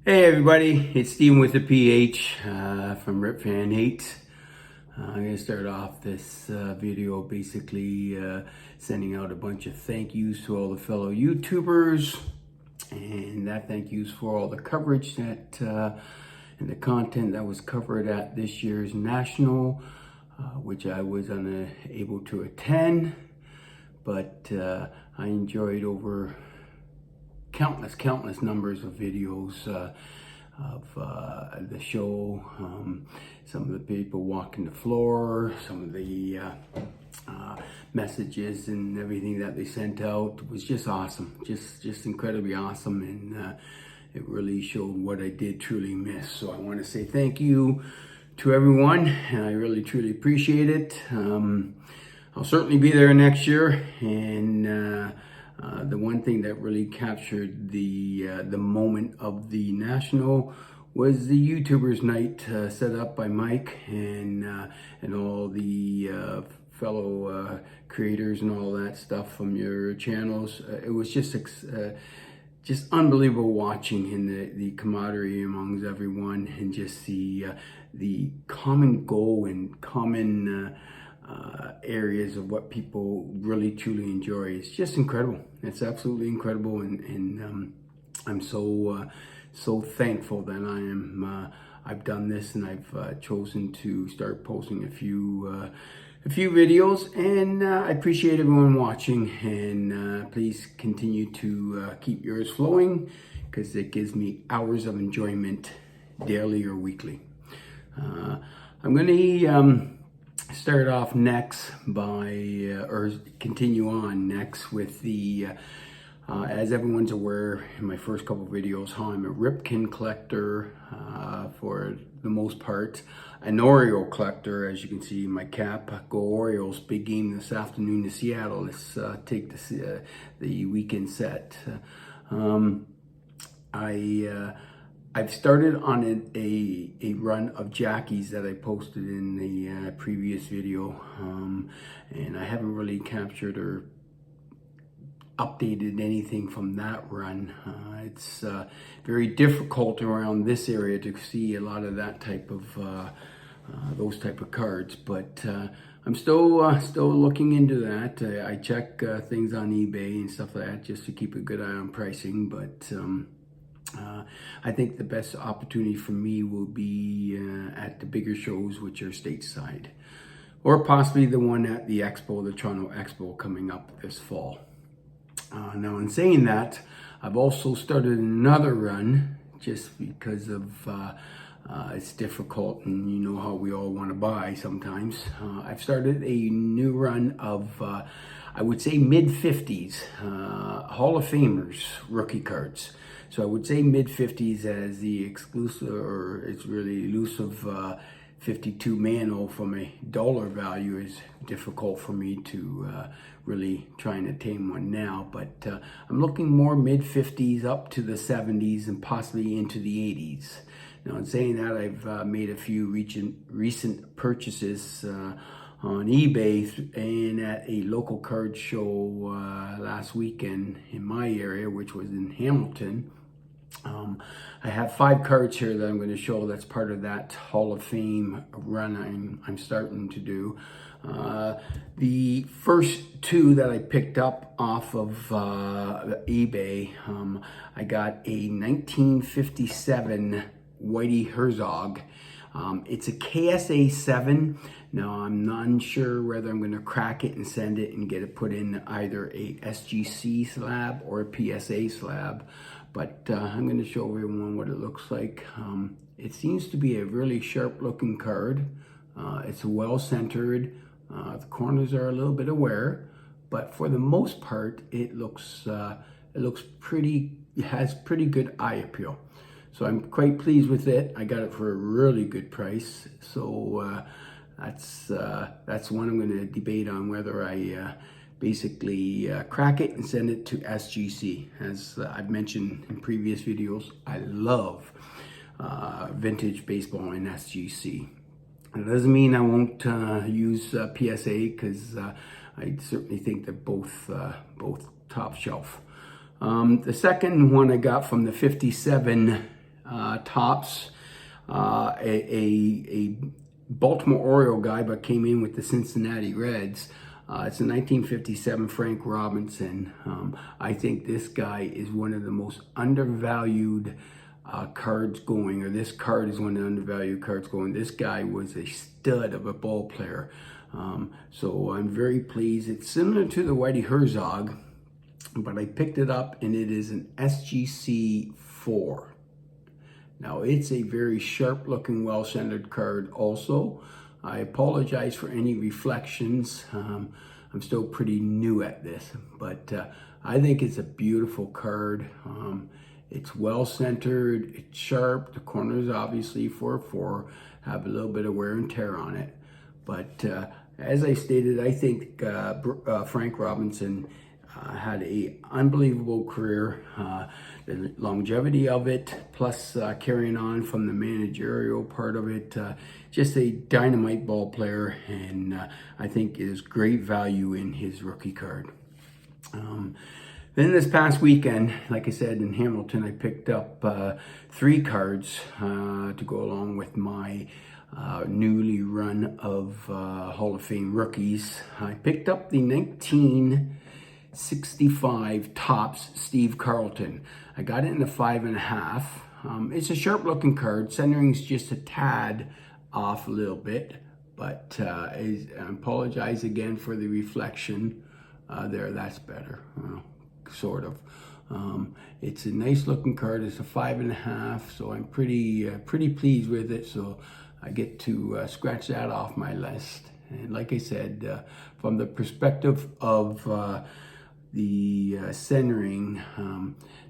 Hey everybody, it's Steven with the PH from Rip Fan 8. I'm going to start off this video basically sending out a bunch of thank yous to all the fellow YouTubers, and that thank yous for all the coverage that and the content that was covered at this year's National, which I was unable to attend, but I enjoyed over countless numbers of videos of the show. Some of the people walking the floor, some of the messages and everything that they sent out was just awesome, just incredibly awesome, and it really showed what I did truly miss. So I want to say thank you to everyone, and I really truly appreciate it. I'll certainly be there next year, and the one thing that really captured the moment of the National was the YouTubers night set up by Mike and all the fellow creators and all that stuff from your channels. It was just unbelievable watching, and the camaraderie amongst everyone, and just the common goal and common areas of what people really truly enjoy. It's just incredible. It's absolutely incredible, and I'm so thankful that I've done this, and I've chosen to start posting a few videos, and I appreciate everyone watching, and please continue to keep yours flowing, because it gives me hours of enjoyment daily or weekly. I'm going to start off next by, or continue on next with the, as everyone's aware in my first couple videos, how I'm a Ripken collector for the most part, an Oriole collector. As you can see in my cap, go Orioles, big game this afternoon to Seattle. Let's take the weekend set. I've started on a run of Jackies that I posted in the previous video, and I haven't really captured or updated anything from that run. It's very difficult around this area to see a lot of that type of those type of cards, but I'm still looking into that. I check things on eBay and stuff like that just to keep a good eye on pricing, but I think the best opportunity for me will be at the bigger shows, which are stateside, or possibly the one at the Expo, the Toronto Expo, coming up this fall. Now, in saying that, I've also started another run just because of it's difficult, and you know how we all want to buy sometimes. I've started a new run of I would say mid-50s Hall of Famers rookie cards. So I would say mid-50s as the exclusive, or it's really elusive 52 Mano from a dollar value is difficult for me to really try and attain one now. But I'm looking more mid-50s up to the 70s and possibly into the 80s. Now, in saying that, I've made a few recent purchases on eBay and at a local card show last weekend in my area, which was in Hamilton. I have 5 cards here that I'm going to show that's part of that Hall of Fame run I'm starting to do. The first 2 that I picked up off of eBay, I got a 1957 Whitey Herzog. It's a KSA 7. Now, I'm not unsure whether I'm going to crack it and send it and get it put in either a SGC slab or a PSA slab, but I'm going to show everyone what it looks like. It seems to be a really sharp looking card. It's well centered. The corners are a little bit aware, but for the most part, it looks pretty. It has pretty good eye appeal. So I'm quite pleased with it. I got it for a really good price. So that's one I'm going to debate on whether I basically crack it and send it to SGC. As I've mentioned in previous videos, I love vintage baseball in SGC. It doesn't mean I won't use PSA, because I certainly think they're both top shelf. The second one I got from the 57 Topps. A Baltimore Oriole guy, but came in with the Cincinnati Reds. It's a 1957 Frank Robinson. I think this guy is one of the most undervalued cards going, or this card is one of the undervalued cards going. This guy was a stud of a ball player. So I'm very pleased. It's similar to the Whitey Herzog, but I picked it up and it is an SGC 4. Now, it's a very sharp looking, well-centered card also. I apologize for any reflections. I'm still pretty new at this, but I think it's a beautiful card. It's well-centered, it's sharp. The corners obviously 4/4 have a little bit of wear and tear on it. But as I stated, I think Frank Robinson had an unbelievable career. The longevity of it, plus carrying on from the managerial part of it, just a dynamite ball player, and I think is great value in his rookie card. Then this past weekend, like I said, in Hamilton, I picked up 3 cards to go along with my newly run of Hall of Fame rookies. I picked up the 1965 Topps Steve Carlton. I got it in the 5.5. It's a sharp looking card. Centering's just a tad off a little bit, but I apologize again for the reflection there. That's better, sort of. It's a nice looking card. It's a 5.5, so I'm pretty pleased with it. So I get to scratch that off my list. And like I said, from the perspective of the centering,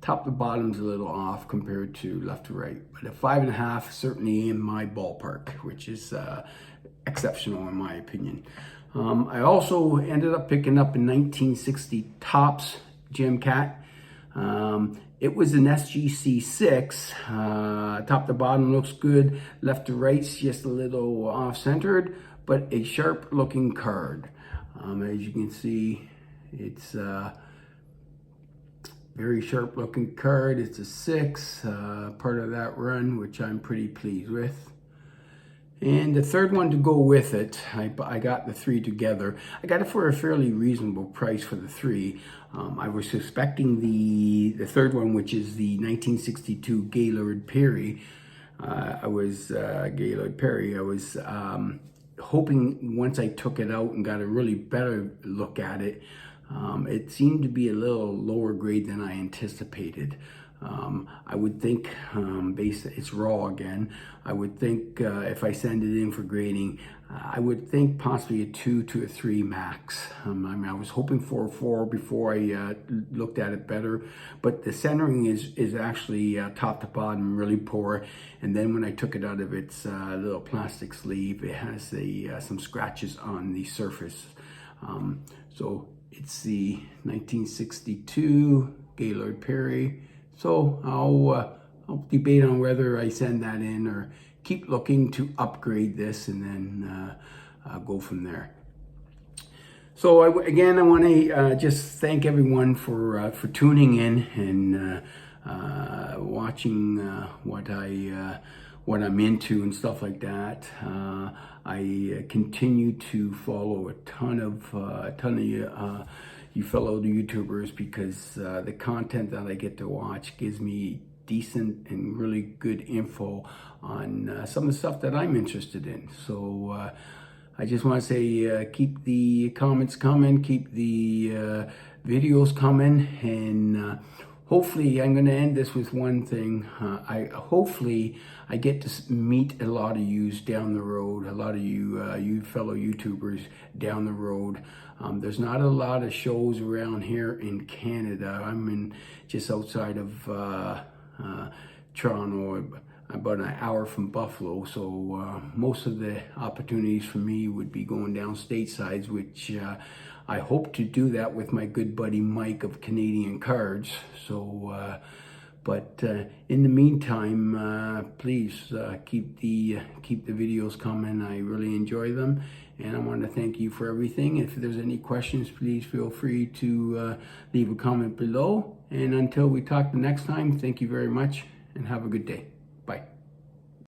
top to bottom's a little off compared to left to right, but a 5.5 certainly in my ballpark, which is exceptional in my opinion. I also ended up picking up a 1960 Topps Gem Cat. It was an SGC 6. Top to bottom looks good. Left to right's just a little off-centered, but a sharp looking card. As you can see, it's very sharp looking card. It's a 6, part of that run, which I'm pretty pleased with. And the third one to go with it, I got the 3 together. I got it for a fairly reasonable price for the 3. I was suspecting the third one, which is the 1962 Gaylord Perry. I was hoping once I took it out and got a really better look at it, it seemed to be a little lower grade than I anticipated. I would think, it's raw again, I would think if I send it in for grading, I would think possibly a 2 to a 3 max. I mean, I was hoping for a 4 before I looked at it better, but the centering is actually top to bottom really poor. And then when I took it out of its little plastic sleeve, it has some scratches on the surface. So it's the 1962 Gaylord Perry. So I'll debate on whether I send that in or keep looking to upgrade this and then go from there. So I want to just thank everyone for tuning in and watching what I'm into and stuff like that. I continue to follow a ton of you fellow YouTubers because the content that I get to watch gives me decent and really good info on some of the stuff that I'm interested in. So I just want to say keep the comments coming, keep the videos coming, and hopefully I'm going to end this with one thing. Hopefully I get to meet a lot of yous down the road, a lot of you fellow YouTubers down the road. There's not a lot of shows around here in Canada. I'm just outside of Toronto, about an hour from Buffalo, so most of the opportunities for me would be going down statesides, which I hope to do that with my good buddy Mike of Canadian Cards. So but in the meantime, please keep the videos coming. I really enjoy them, and I want to thank you for everything. If there's any questions, please feel free to leave a comment below. And until we talk the next time, thank you very much and have a good day.